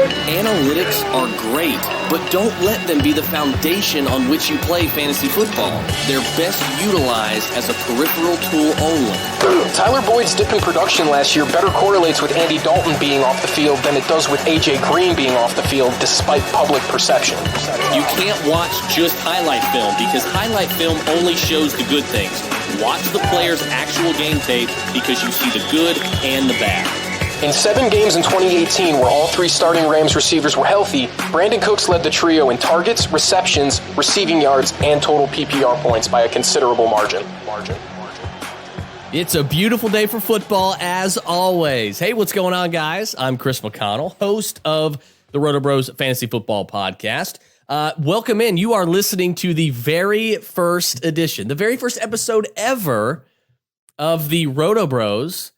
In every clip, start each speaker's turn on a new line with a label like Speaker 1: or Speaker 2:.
Speaker 1: Analytics are great, but don't let them be the foundation on which you play fantasy football. They're best utilized as a peripheral tool only.
Speaker 2: Tyler Boyd's dip in production last year better correlates with Andy Dalton being off the field than it does with A.J. Green being off the field, despite public perception.
Speaker 1: You can't watch just highlight film because highlight film only shows the good things. Watch the player's actual game tape because you see the good and the bad.
Speaker 2: In 7 games in 2018, where all 3 starting Rams receivers were healthy, Brandon Cooks led the trio in targets, receptions, receiving yards, and total PPR points by a considerable margin.
Speaker 3: It's a beautiful day for football, as always. Hey, what's going on, guys? I'm Chris McConnell, host of the RotoBros Fantasy Football Podcast. Welcome in. You are listening to the very first edition, the very first episode ever of the RotoBros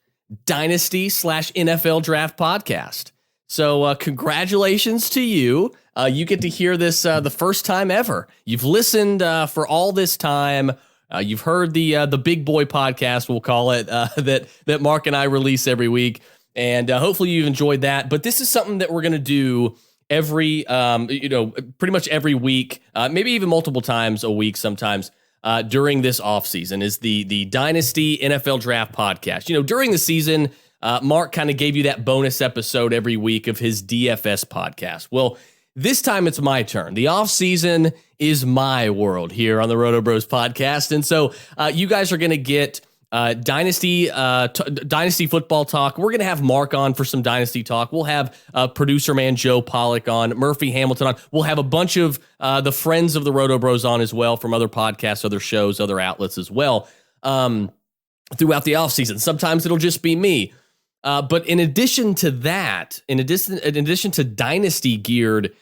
Speaker 3: Dynasty/NFL Draft Podcast. So congratulations to you. You get to hear this the first time ever. You've listened for all this time. You've heard the Big Boy podcast, we'll call it, that Mark and I release every week. And hopefully you've enjoyed that. But this is something that we're going to do every, pretty much every week, maybe even multiple times a week sometimes. During this offseason is the Dynasty NFL Draft Podcast. You know, during the season, Mark kind of gave you that bonus episode every week of his DFS podcast. Well, this time it's my turn. The offseason is my world here on the RotoBros Podcast. And so you guys are going to get Dynasty football talk. We're going to have Mark on for some Dynasty talk. We'll have producer man Joe Pollock on, Murphy Hamilton on. We'll have a bunch of the friends of the RotoBros on as well from other podcasts, other shows, other outlets as well throughout the offseason. Sometimes it'll just be me. But in addition to that, in addition to Dynasty geared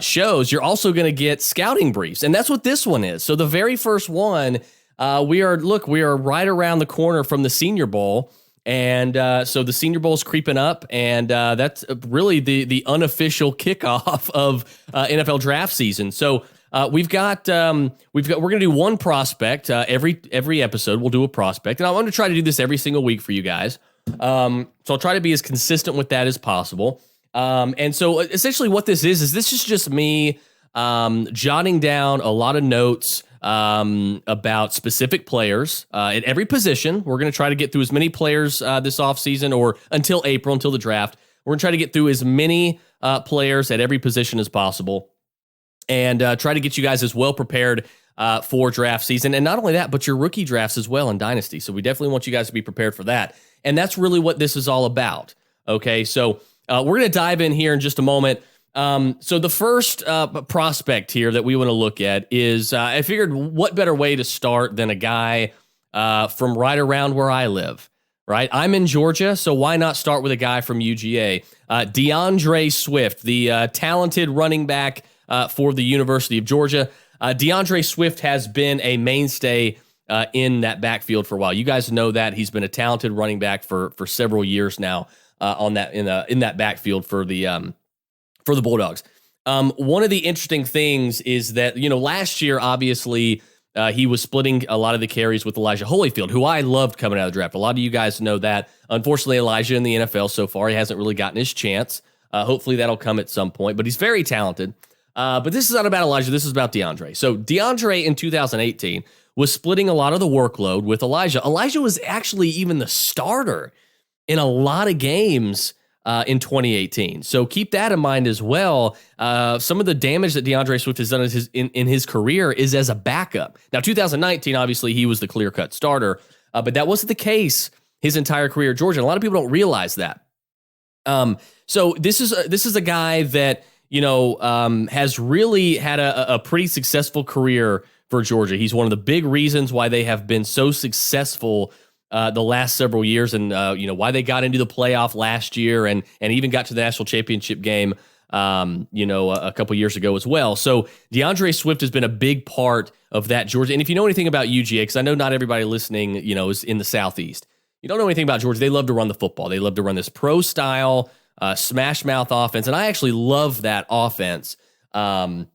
Speaker 3: shows, you're also going to get scouting briefs. And that's what this one is. So the very first one, we are right around the corner from the Senior Bowl, and so the Senior Bowl is creeping up, and that's really the unofficial kickoff of NFL draft season. So we're going to do one prospect every episode. We'll do a prospect, and I'm going to try to do this every single week for you guys. So I'll try to be as consistent with that as possible. And so essentially, what this is this is just me jotting down a lot of notes about specific players at every position. We're going to try to get through as many players this offseason or until April, until the draft. We're going to try to get through as many players at every position as possible and try to get you guys as well prepared for draft season. And not only that, but your rookie drafts as well in Dynasty. So we definitely want you guys to be prepared for that. And that's really what this is all about. Okay, so we're going to dive in here in just a moment. So the first prospect here that we want to look at is, I figured what better way to start than a guy from right around where I live, right? I'm in Georgia, so why not start with a guy from UGA? DAndre Swift, the talented running back for the University of Georgia. DAndre Swift has been a mainstay in that backfield for a while. You guys know that. He's been a talented running back for several years now in that backfield for the Bulldogs. One of the interesting things is that, last year, obviously, he was splitting a lot of the carries with Elijah Holyfield, who I loved coming out of the draft. A lot of you guys know that. Unfortunately, Elijah in the NFL so far, he hasn't really gotten his chance. Hopefully that'll come at some point, but he's very talented. But this is not about Elijah. This is about DAndre. So DAndre in 2018 was splitting a lot of the workload with Elijah. Elijah was actually even the starter in a lot of games in 2018. So keep that in mind as well. Some of the damage that DAndre Swift has done in his career is as a backup. Now, 2019, obviously, he was the clear-cut starter, but that wasn't the case his entire career at Georgia. And a lot of people don't realize that. So this is a guy that has really had a pretty successful career for Georgia. He's one of the big reasons why they have been so successful the last several years, and why they got into the playoff last year and even got to the national championship game a couple years ago as well. So DAndre Swift has been a big part of that Georgia. And if you know anything about UGA, because I know not everybody listening is in the Southeast, you don't know anything about Georgia. They love to run the football. They love to run this pro style smash mouth offense, and I actually love that offense. But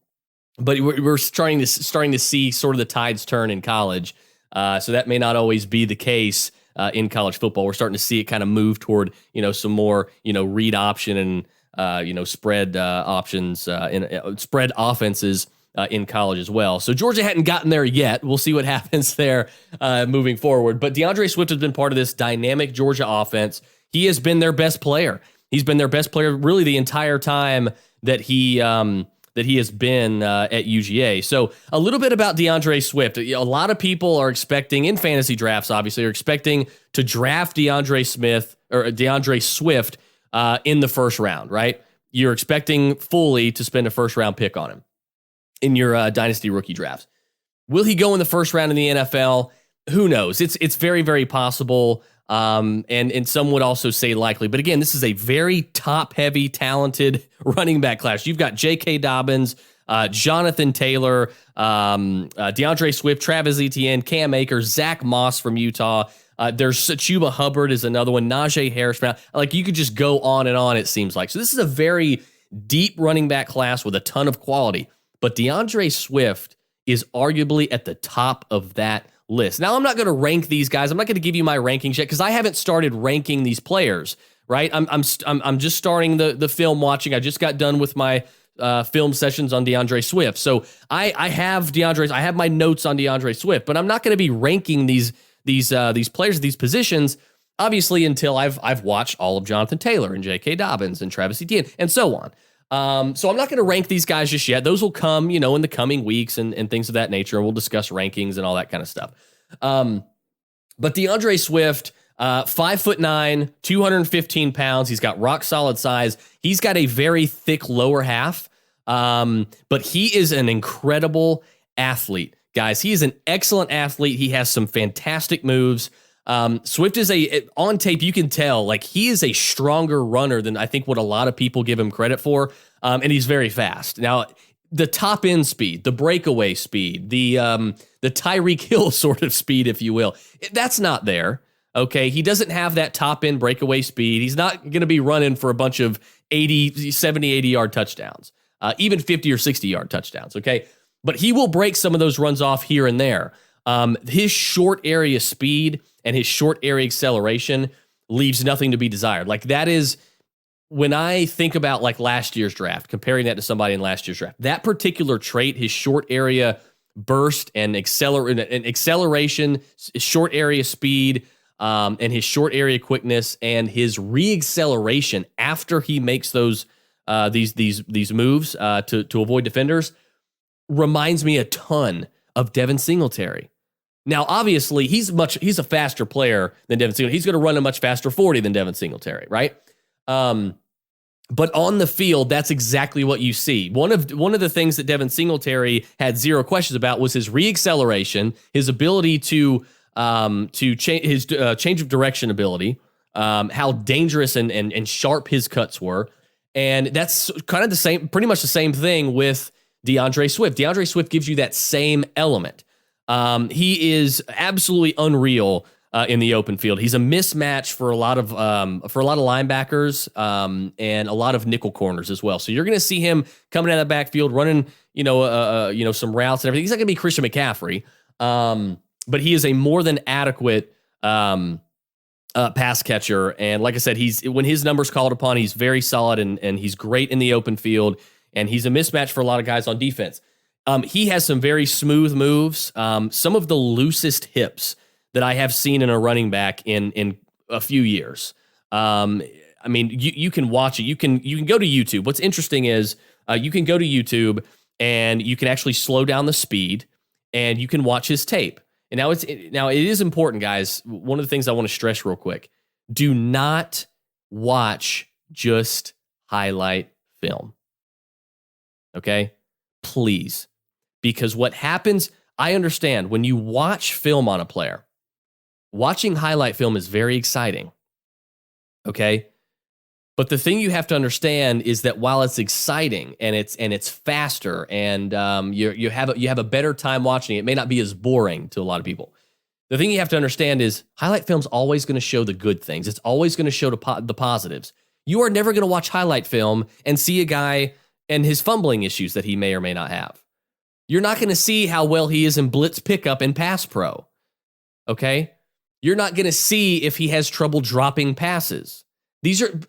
Speaker 3: we're starting to see sort of the tides turn in college. So that may not always be the case in college football. We're starting to see it kind of move toward, some more, read option spread options in spread offenses in college as well. So Georgia hadn't gotten there yet. We'll see what happens there moving forward. But DAndre Swift has been part of this dynamic Georgia offense. He has been their best player. He's been their best player really the entire time that he has been at UGA. So a little bit about DAndre Swift. A lot of people are expecting, in fantasy drafts, obviously, are expecting to draft DAndre Swift in the first round, right? You're expecting fully to spend a first round pick on him in your dynasty rookie drafts. Will he go in the first round in the NFL? Who knows? It's very, very possible. And some would also say likely. But again, this is a very top-heavy, talented running back class. You've got J.K. Dobbins, Jonathan Taylor, DAndre Swift, Travis Etienne, Cam Akers, Zach Moss from Utah. There's Chuba Hubbard is another one, Najee Harris. Like, you could just go on and on, it seems like. So this is a very deep running back class with a ton of quality. But DAndre Swift is arguably at the top of that list. Now, I'm not going to rank these guys. I'm not going to give you my rankings yet because I haven't started ranking these players, right? I'm just starting the film watching. I just got done with my film sessions on DAndre Swift. So I have my notes on DAndre Swift, but I'm not going to be ranking these players, these positions, obviously, until I've watched all of Jonathan Taylor and J.K. Dobbins and Travis Etienne and so on. So I'm not going to rank these guys just yet. Those will come, in the coming weeks and things of that nature. And we'll discuss rankings and all that kind of stuff. But DAndre Swift, 5'9", 215 pounds. He's got rock solid size. He's got a very thick lower half. But he is an incredible athlete, guys. He is an excellent athlete. He has some fantastic moves. Swift is on tape, you can tell, like, he is a stronger runner than I think what a lot of people give him credit for. And he's very fast. Now, the top end speed, the breakaway speed, the Tyreek Hill sort of speed, if you will, that's not there. Okay. He doesn't have that top end breakaway speed. He's not going to be running for a bunch of 70, 80 yard touchdowns, even 50 or 60 yard touchdowns. Okay. But he will break some of those runs off here and there. His short area speed and his short area acceleration leaves nothing to be desired. Like, that is, when I think about like last year's draft, comparing that to somebody in last year's draft, that particular trait, his short area burst and acceleration, short area speed, and his short area quickness and his re-acceleration after he makes those these moves to avoid defenders reminds me a ton of Devin Singletary. Now, obviously, he's a faster player than Devin Singletary. He's going to run a much faster 40 than Devin Singletary, right? But on the field, that's exactly what you see. One of the things that Devin Singletary had zero questions about was his re-acceleration, his ability to change his change of direction ability, how dangerous and sharp his cuts were, and that's kind of pretty much the same thing with DAndre Swift. DAndre Swift gives you that same element. He is absolutely unreal in the open field. He's a mismatch for a lot of linebackers and a lot of nickel corners as well. So you're going to see him coming out of the backfield, running some routes and everything. He's not going to be Christian McCaffrey, but he is a more than adequate pass catcher. And like I said, when his number's called upon, he's very solid and he's great in the open field. And he's a mismatch for a lot of guys on defense. He has some very smooth moves, some of the loosest hips that I have seen in a running back in a few years. I mean, you can watch it. You can go to YouTube. What's interesting is you can go to YouTube and you can actually slow down the speed and you can watch his tape. And now it is important, guys. One of the things I want to stress real quick: do not watch just highlight film. Okay, please. Because what happens, I understand, when you watch film on a player, watching highlight film is very exciting, okay? But the thing you have to understand is that while it's exciting and it's faster and you have a better time watching it, it may not be as boring to a lot of people. The thing you have to understand is highlight film's always going to show the good things. It's always going to show the positives. You are never going to watch highlight film and see a guy and his fumbling issues that he may or may not have. You're not going to see how well he is in blitz pickup and pass pro, okay? You're not going to see if he has trouble dropping passes.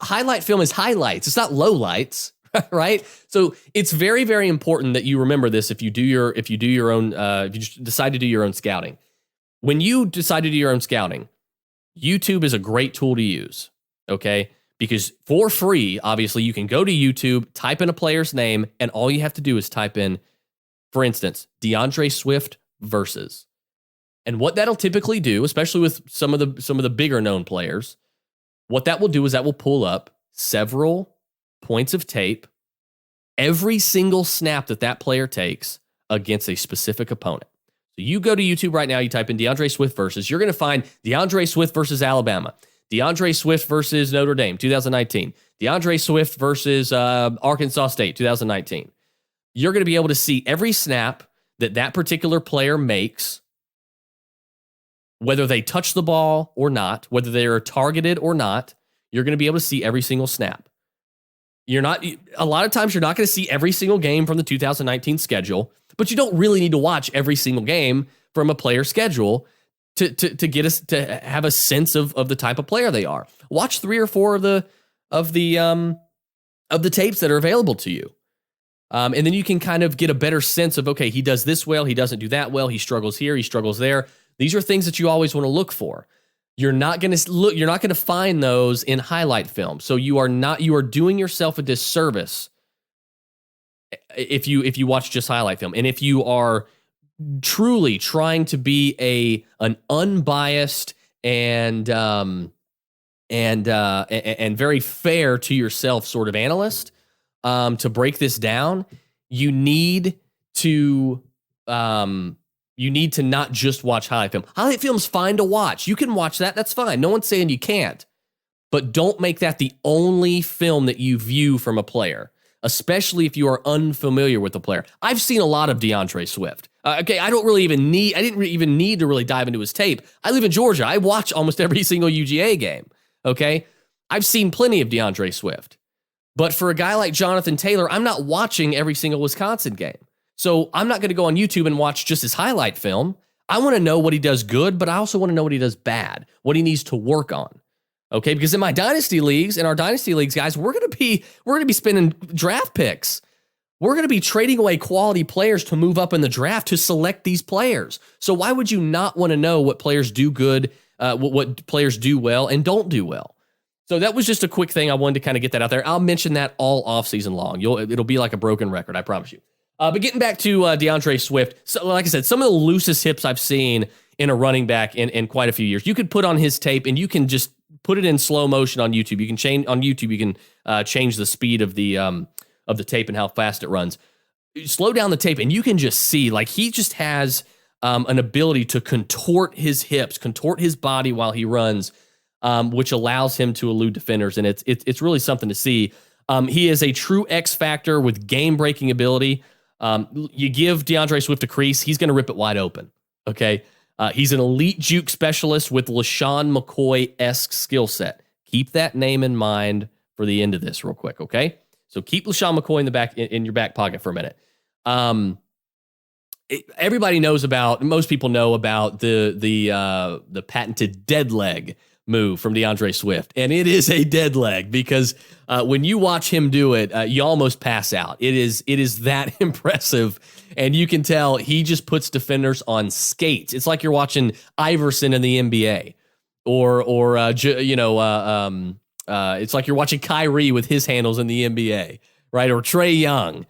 Speaker 3: Highlight film is highlights. It's not lowlights, right? So it's very, very important that you remember this if you decide to do your own scouting. When you decide to do your own scouting, YouTube is a great tool to use, okay? Because for free, obviously, you can go to YouTube, type in a player's name, and all you have to do is type in, for instance, DAndre Swift versus. And what that'll typically do, especially with some of the bigger known players, what that will do is that will pull up several points of tape, every single snap that player takes against a specific opponent. So you go to YouTube right now, you type in DAndre Swift versus, you're going to find DAndre Swift versus Alabama, DAndre Swift versus Notre Dame, 2019, DAndre Swift versus Arkansas State, 2019. You're going to be able to see every snap that particular player makes, whether they touch the ball or not, whether they are targeted or not. You're going to be able to see every single snap. A lot of times you're not going to see every single game from the 2019 schedule, but you don't really need to watch every single game from a player schedule to get us to have a sense of the type of player they are. Watch 3 or 4 of the tapes that are available to you. And then you can kind of get a better sense of, okay, he does this well, he doesn't do that well, he struggles here, he struggles there. These are things that you always want to look for. You're not going to find those in highlight film. So you are doing yourself a disservice if you watch just highlight film. And if you are truly trying to be an unbiased and very fair to yourself sort of analyst, to break this down, you need to not just watch highlight film. Highlight film's fine to watch. You can watch that. That's fine. No one's saying you can't. But don't make that the only film that you view from a player, especially if you are unfamiliar with the player. I've seen a lot of DAndre Swift. Okay, I didn't even need to really dive into his tape. I live in Georgia. I watch almost every single UGA game. Okay, I've seen plenty of DAndre Swift. But for a guy like Jonathan Taylor, I'm not watching every single Wisconsin game. So I'm not going to go on YouTube and watch just his highlight film. I want to know what he does good, but I also want to know what he does bad, what he needs to work on. Okay, because in our dynasty leagues, guys, we're going to be spending draft picks. We're going to be trading away quality players to move up in the draft to select these players. So why would you not want to know what players do good, what players do well and don't do well? So that was just a quick thing. I wanted to kind of get that out there. I'll mention that all offseason long. It'll be like a broken record, I promise you. But getting back to DAndre Swift, so like I said, some of the loosest hips I've seen in a running back in quite a few years. You could put on his tape and you can just put it in slow motion on YouTube. You can change the speed of the tape and how fast it runs. Slow down the tape and you can just see, like, he just has an ability to contort his hips, contort his body while he runs, which allows him to elude defenders, and it's really something to see. He is a true X factor with game-breaking ability. You give DAndre Swift a crease, he's going to rip it wide open. Okay, he's an elite juke specialist with LeSean McCoy-esque skill set. Keep that name in mind for the end of this, real quick. Okay, so keep LeSean McCoy in your back pocket for a minute. Most people know about the patented dead leg move from DAndre Swift, and it is a dead leg because when you watch him do it, you almost pass out. It is that impressive, and you can tell he just puts defenders on skates. It's like you're watching Iverson in the NBA, it's like you're watching Kyrie with his handles in the NBA, right? Or Trae Young.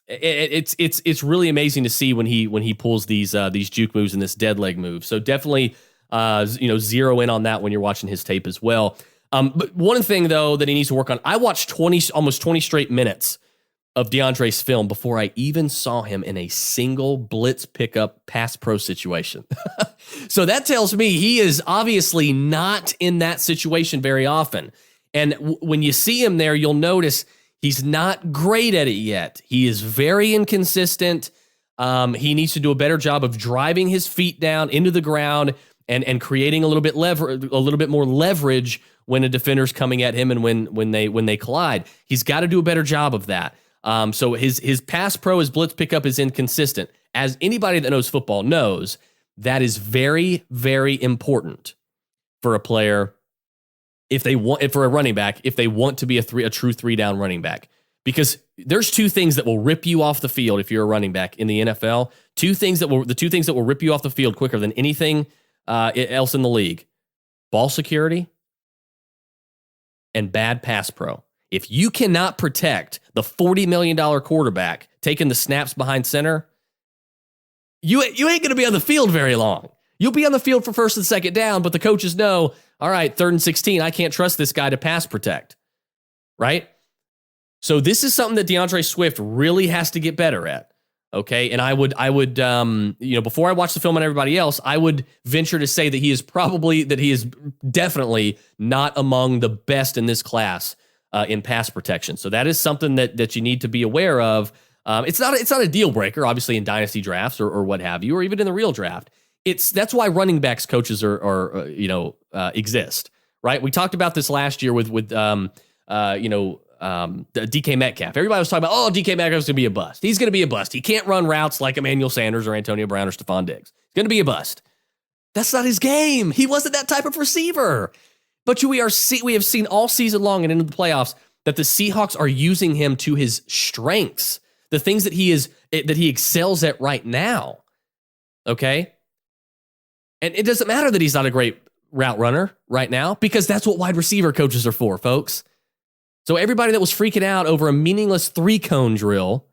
Speaker 3: It's really amazing to see when he pulls these juke moves and this dead leg move. So definitely. Zero in on that when you're watching his tape as well. But one thing, though, that he needs to work on, I watched almost 20 straight minutes of DAndre's film before I even saw him in a single blitz pickup pass pro situation. So that tells me he is obviously not in that situation very often. And when you see him there, you'll notice he's not great at it yet. He is very inconsistent. He needs to do a better job of driving his feet down into the ground and creating a little bit more leverage when a defender's coming at him and when they collide. He's got to do a better job of that. So his pass pro, his blitz pickup is inconsistent. As anybody that knows football knows, that is very, very important for a player if for a running back, if they want to be a true 3-down running back. Because there's two things that will rip you off the field if you're a running back in the NFL. The two things that will rip you off the field quicker than anything else in the league: ball security and bad pass pro. If you cannot protect the $40 million quarterback taking the snaps behind center, you ain't going to be on the field very long. You'll be on the field for first and second down, but the coaches know, all right, 3rd and 16, I can't trust this guy to pass protect, right? So this is something that DAndre Swift really has to get better at, okay? And I would, before I watch the film on everybody else, I would venture to say that he is definitely not among the best in this class in pass protection. So that is something that you need to be aware of. It's not a deal breaker, obviously, in dynasty drafts or what have you, or even in the real draft. That's why running backs coaches exist, right? We talked about this last year with DK Metcalf. Everybody was talking about, DK Metcalf is going to be a bust. He's going to be a bust. He can't run routes like Emmanuel Sanders or Antonio Brown or Stephon Diggs. He's going to be a bust. That's not his game. He wasn't that type of receiver. But we have seen all season long and into the playoffs that the Seahawks are using him to his strengths, the things that he excels at right now. Okay? And it doesn't matter that he's not a great route runner right now, because that's what wide receiver coaches are for, folks. So everybody that was freaking out over a meaningless 3-cone drill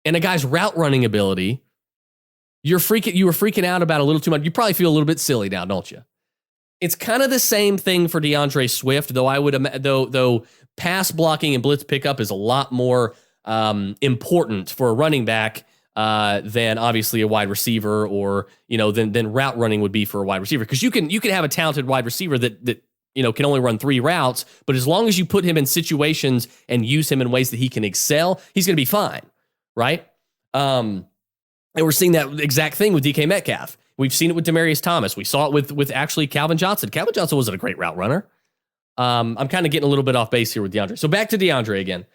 Speaker 3: and a guy's route running ability, you were freaking out about a little too much. You probably feel a little bit silly now, don't you? It's kind of the same thing for DAndre Swift, though pass blocking and blitz pickup is a lot more important for a running back than obviously a wide receiver, or than route running would be for a wide receiver. Because you can have a talented wide receiver that can only run 3 routes, but as long as you put him in situations and use him in ways that he can excel, he's going to be fine, right? And we're seeing that exact thing with DK Metcalf. We've seen it with Demaryius Thomas. We saw it with actually Calvin Johnson. Calvin Johnson wasn't a great route runner. I'm kind of getting a little bit off base here with DAndre. So back to DAndre again.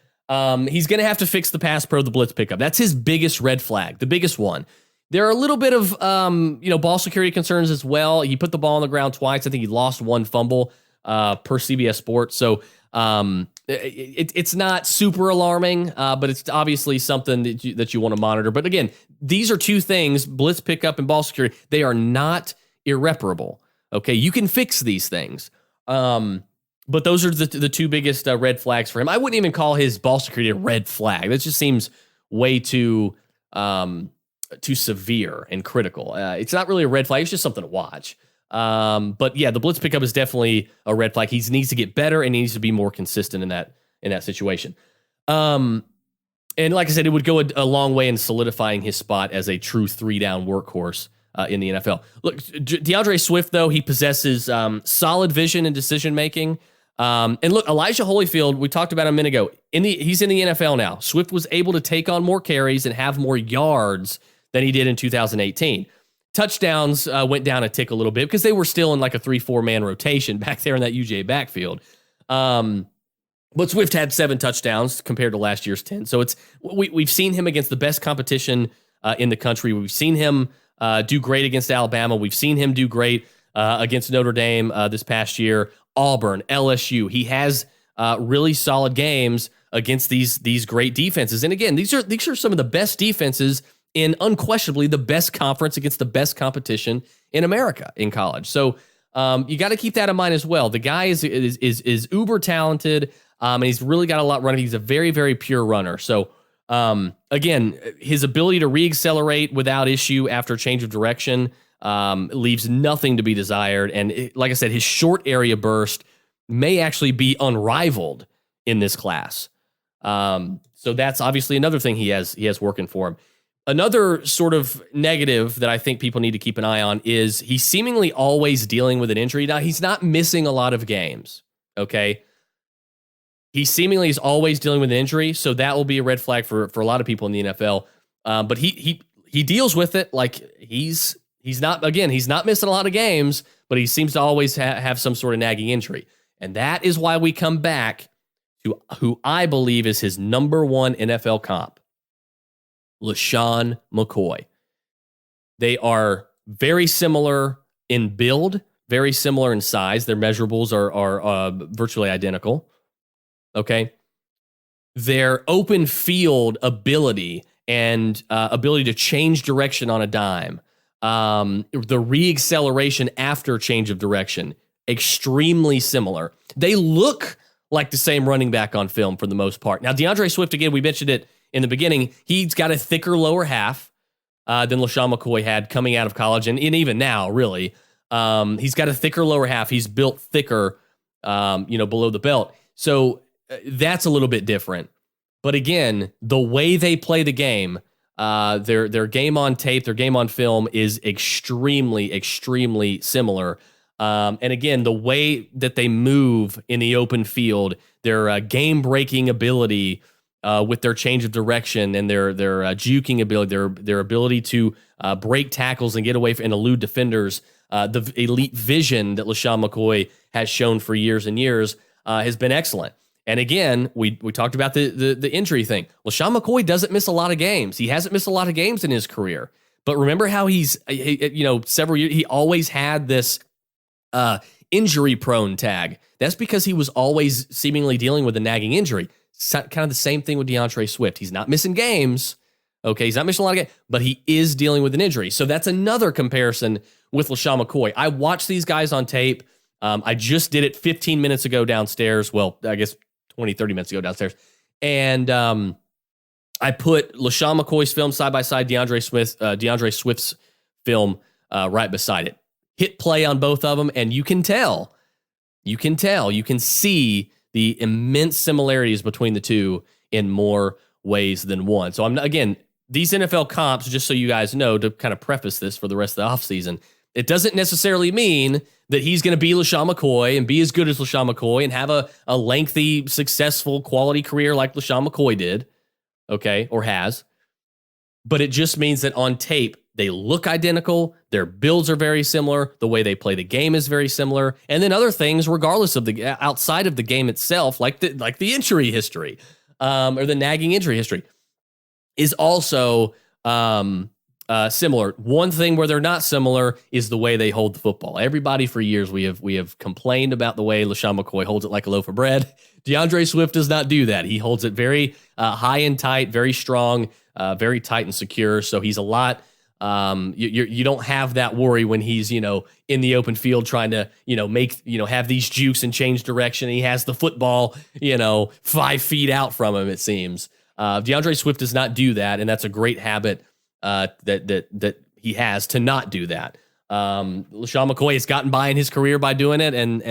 Speaker 3: He's going to have to fix the pass pro, the blitz pickup. That's his biggest red flag, the biggest one. There are a little bit of ball security concerns as well. He put the ball on the ground twice. I think he lost 1 fumble per CBS Sports. So it's not super alarming, but it's obviously something that you want to monitor. But again, these are 2 things: blitz pickup and ball security. They are not irreparable. Okay, you can fix these things. But those are the 2 biggest red flags for him. I wouldn't even call his ball security a red flag. That just seems way too severe and critical. It's not really a red flag. It's just something to watch. But yeah, the blitz pickup is definitely a red flag. He needs to get better and he needs to be more consistent in that situation. And like I said, it would go a long way in solidifying his spot as a true 3-down workhorse in the NFL. Look, DAndre Swift, though, he possesses solid vision and decision making. And look, Elijah Holyfield, we talked about him a minute ago. He's in the NFL now. Swift was able to take on more carries and have more yards than he did in 2018. Touchdowns went down a tick a little bit because they were still in like a 3-4 man rotation back there in that UGA backfield. But Swift had 7 touchdowns compared to last year's 10. So we've seen him against the best competition in the country. We've seen him do great against Alabama. We've seen him do great against Notre Dame this past year. Auburn, LSU. He has really solid games against these great defenses. And again, these are some of the best defenses in unquestionably the best conference against the best competition in America in college. So you got to keep that in mind as well. The guy is uber talented, and he's really got a lot running. He's a very, very pure runner. So again, his ability to reaccelerate without issue after change of direction leaves nothing to be desired. And like I said, his short area burst may actually be unrivaled in this class. So that's obviously another thing he has working for him. Another sort of negative that I think people need to keep an eye on is he's seemingly always dealing with an injury. Now, he's not missing a lot of games, okay? He seemingly is always dealing with an injury, so that will be a red flag for a lot of people in the NFL. But he deals with it like he's not missing a lot of games, but he seems to always have some sort of nagging injury. And that is why we come back to who I believe is his number 1 NFL comp, LeSean McCoy. They are very similar in build, very similar in size. Their measurables are virtually identical. Okay. Their open field ability and ability to change direction on a dime, the re-acceleration after change of direction, extremely similar. They look like the same running back on film for the most part. Now, DAndre Swift, again, we mentioned it in the beginning, he's got a thicker lower half than LeSean McCoy had coming out of college, and even now, really. He's got a thicker lower half. He's built thicker, below the belt. So that's a little bit different. But again, the way they play the game, their game on tape, their game on film is extremely, extremely similar. And again, the way that they move in the open field, their game-breaking ability with their change of direction and their juking ability, their ability to break tackles and get away and elude defenders, the elite vision that LeSean McCoy has shown for years and years has been excellent. And again, we talked about the injury thing. LeSean McCoy doesn't miss a lot of games. He hasn't missed a lot of games in his career. But remember how several years, he always had this injury-prone tag. That's because he was always seemingly dealing with a nagging injury. Kind of the same thing with DAndre Swift. He's not missing games. Okay, he's not missing a lot of games, but he is dealing with an injury. So that's another comparison with LeSean McCoy. I watched these guys on tape. I just did it 15 minutes ago downstairs. Well, I guess 20, 30 minutes ago downstairs. And I put LeSean McCoy's film side by side, DAndre Swift's film right beside it. Hit play on both of them, and you can see the immense similarities between the two in more ways than one. So these NFL comps, just so you guys know, to kind of preface this for the rest of the offseason, it doesn't necessarily mean that he's going to be LeSean McCoy and be as good as LeSean McCoy and have a lengthy, successful, quality career like LeSean McCoy did, okay, or has. But it just means that on tape, they look identical. Their builds are very similar. The way they play the game is very similar. And then other things, regardless of outside of the game itself, like the injury history or the nagging injury history, is also similar. One thing where they're not similar is the way they hold the football. Everybody for years we have complained about the way LeSean McCoy holds it like a loaf of bread. DAndre Swift does not do that. He holds it very high and tight, very strong, very tight and secure. So he's a lot. You don't have that worry when he's in the open field trying to have these jukes and change direction. He has the football 5 feet out from him. It seems DAndre Swift does not do that, and that's a great habit that he has to not do that. LeSean McCoy has gotten by in his career by doing it, and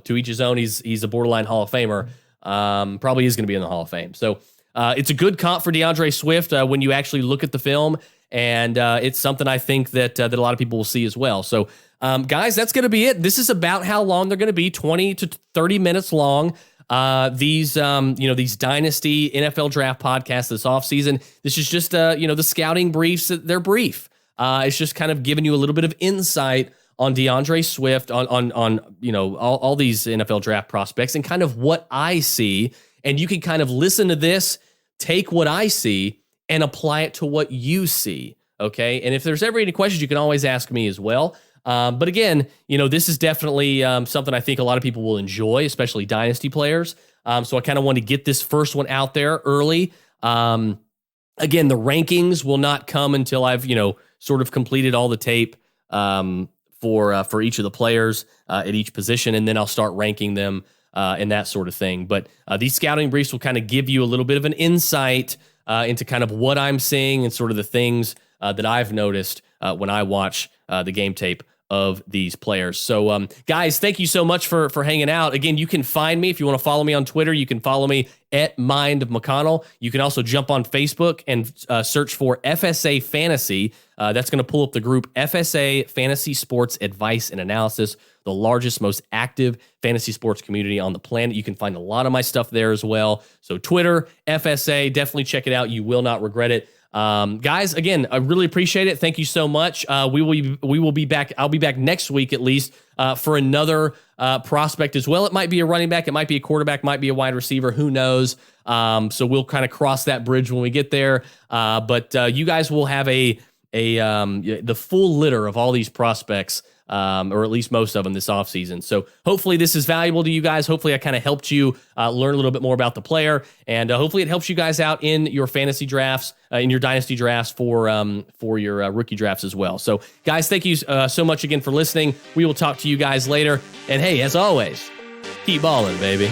Speaker 3: to each his own. He's a borderline Hall of Famer. Probably is going to be in the Hall of Fame. So it's a good comp for DAndre Swift when you actually look at the film. And it's something I think that a lot of people will see as well. So, guys, that's going to be it. This is about how long they're going to be, 20 to 30 minutes long. These Dynasty NFL Draft podcasts this offseason. This is just, the scouting briefs. They're brief. It's just kind of giving you a little bit of insight on DAndre Swift, on all these NFL draft prospects and kind of what I see. And you can kind of listen to this, take what I see, and apply it to what you see, okay? And if there's ever any questions, you can always ask me as well. But again, this is definitely something I think a lot of people will enjoy, especially Dynasty players. So I kind of want to get this first one out there early. Again, the rankings will not come until I've, sort of completed all the tape for each of the players at each position, and then I'll start ranking them and that sort of thing. But these scouting briefs will kind of give you a little bit of an insight into kind of what I'm seeing and sort of the things that I've noticed when I watch the game tape of these players. So, guys, thank you so much for hanging out. Again, you can find me if you want to follow me on Twitter. You can follow me at Mind of McConnell. You can also jump on Facebook and search for FSA Fantasy. That's going to pull up the group FSA Fantasy Sports Advice and Analysis, the largest, most active fantasy sports community on the planet. You can find a lot of my stuff there as well. So Twitter, FSA, definitely check it out. You will not regret it. Guys, again, I really appreciate it. Thank you so much. We will be back. I'll be back next week at least for another prospect as well. It might be a running back. It might be a quarterback, might be a wide receiver. Who knows? So we'll kind of cross that bridge when we get there. But you guys will have the full litter of all these prospects or at least most of them this offseason. So hopefully this is valuable to you guys. Hopefully I kind of helped you learn a little bit more about the player, and hopefully it helps you guys out in your fantasy drafts, in your dynasty drafts for your rookie drafts as well. So guys, thank you so much again for listening. We will talk to you guys later. And hey, as always, keep balling, baby.